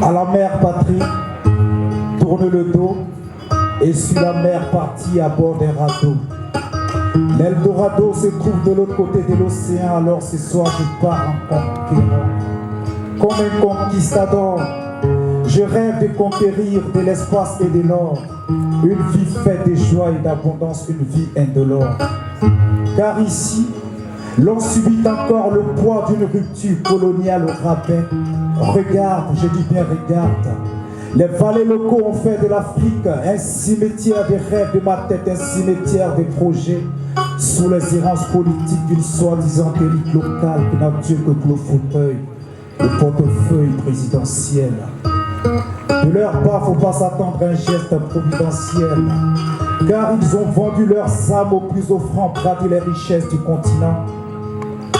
À la mère patrie, tourne le dos, et sur la mer partie à bord des radeaux. L'Eldorado se trouve de l'autre côté de l'océan, alors ce soir je pars en conquérant. Comme un conquistador, je rêve de conquérir de l'espace et de l'or, une vie faite de joie et d'abondance, une vie indolore. Car ici, l'on subit encore le poids d'une rupture coloniale au rabais. Regarde, je dis bien regarde, les valets locaux ont fait de l'Afrique un cimetière des rêves de ma tête, un cimetière des projets, sous les errances politiques d'une soi-disant élite locale qui n'a Dieu que pour le fauteuil, le portefeuille présidentiel. De leur part, faut pas s'attendre à un geste providentiel, car ils ont vendu leurs âmes aux plus offrants, brader les richesses du continent.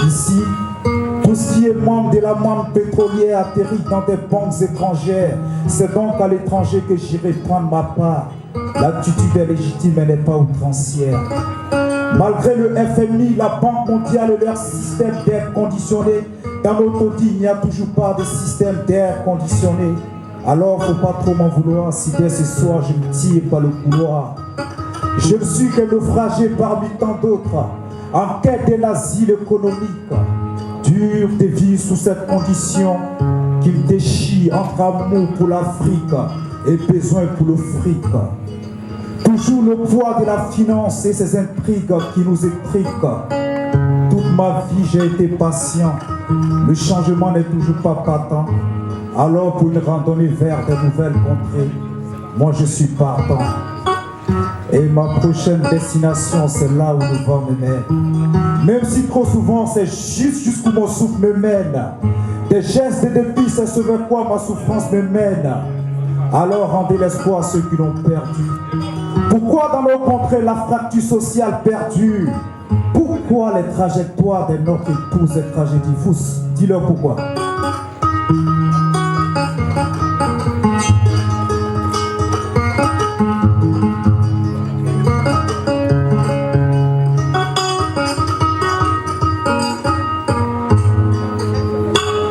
Ici, tout ce qui est membre de la manne pétrolière atterrit dans des banques étrangères. C'est donc à l'étranger que j'irai prendre ma part. L'attitude est légitime, elle n'est pas outrancière. Malgré le FMI, la Banque mondiale et leur système d'air conditionné, dans notre dit, il n'y a toujours pas de système d'air conditionné. Alors, faut pas trop m'en vouloir si dès ce soir je me tire par le couloir. Je ne suis que naufragé parmi tant d'autres, en quête d'un asile économique. Dur de vivre sous cette condition qui me déchire entre amour pour l'Afrique et besoin pour le fric. Toujours le poids de la finance et ses intrigues qui nous étriquent. Toute ma vie j'ai été patient, le changement n'est toujours pas patent. Alors pour une randonnée vers de nouvelles contrées, moi je suis partant. Et ma prochaine destination, c'est là où le vent me mène. Même si trop souvent, c'est juste jusqu'où mon souffle me mène. Des gestes et des pistes, c'est ce vers quoi ma souffrance me mène. Alors rendez l'espoir à ceux qui l'ont perdu. Pourquoi dans nos contrées la fracture sociale perdue? Pourquoi les trajectoires de notre épouse et tragédie? Dis-leur pourquoi.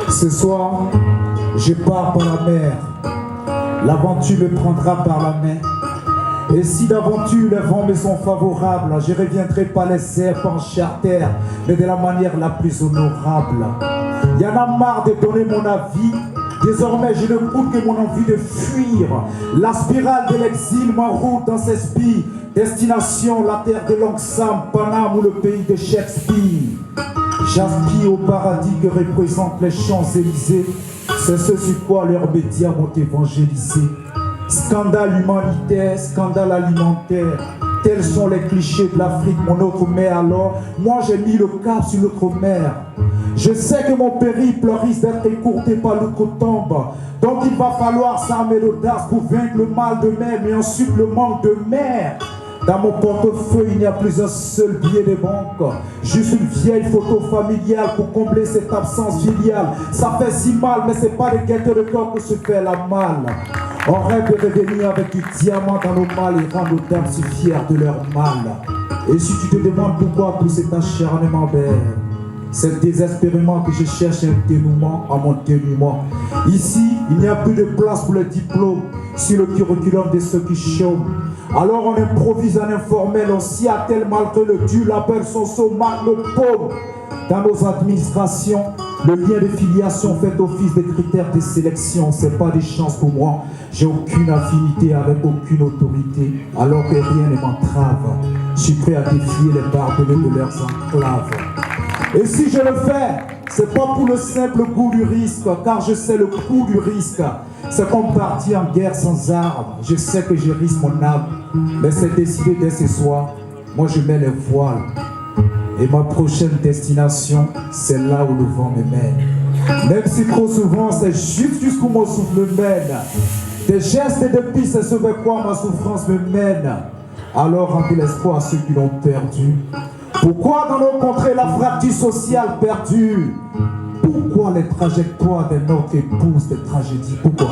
Ce soir, je pars par la mer. L'aventure me prendra par la main. Et si d'aventure les vents me sont favorables, je reviendrai pas les airs en charter, mais de la manière la plus honorable. Il y en a marre de donner mon avis. Désormais, je ne coûte que mon envie de fuir. La spirale de l'exil m'enroule dans ses spies. Destination, la terre de Langsam, Paname ou le pays de Shakespeare. J'aspire au paradis que représentent les Champs-Élysées. C'est ce sur quoi leurs médias m'ont évangélisé. Scandale humanitaire, scandale alimentaire. Tels sont les clichés de l'Afrique, mon autre mère. Alors, moi j'ai mis le cap sur l'autre mer. Je sais que mon périple risque d'être écourté par l'outre-tombe. Donc il va falloir s'armer d'audace pour vaincre le mal de mer, mais ensuite le manque de mer. Dans mon portefeuille, il n'y a plus un seul billet de banque. Juste une vieille photo familiale pour combler cette absence filiale. Ça fait si mal, mais c'est pas des gaietés de corps que se fait la malle. On rêve de revenir avec du diamant dans nos malles et rendre nos dames si fières de leur mal. Et si tu te demandes pourquoi tout cet acharnement, c'est désespérément que je cherche un dénouement à mon dénouement. Ici, il n'y a plus de place pour les diplômes sur le curriculum de ceux qui chôment. Alors on improvise en informel, on s'y attelle malgré le dur labeur, son saut marque nos paumes. Dans nos administrations, le lien de filiation fait office des critères de sélection. C'est pas des chances pour moi. J'ai aucune affinité avec aucune autorité, alors que rien ne m'entrave. Je suis prêt à défier les barbelés de leurs enclaves. Et si je le fais, c'est pas pour le simple goût du risque, car je sais le coût du risque. C'est comme partir en guerre sans armes. Je sais que je risque mon âme, mais c'est décidé dès ce soir. Moi je mets les voiles. Et ma prochaine destination, c'est là où le vent me mène. Même si trop souvent, c'est juste jusqu'où mon souffle me mène. Des gestes et des pistes, c'est ce vers quoi ma souffrance me mène. Alors rendez l'espoir à ceux qui l'ont perdu. Pourquoi dans nos contrées la fracture sociale perdue? Pourquoi les trajectoires de notre épouse des tragédies? Pourquoi?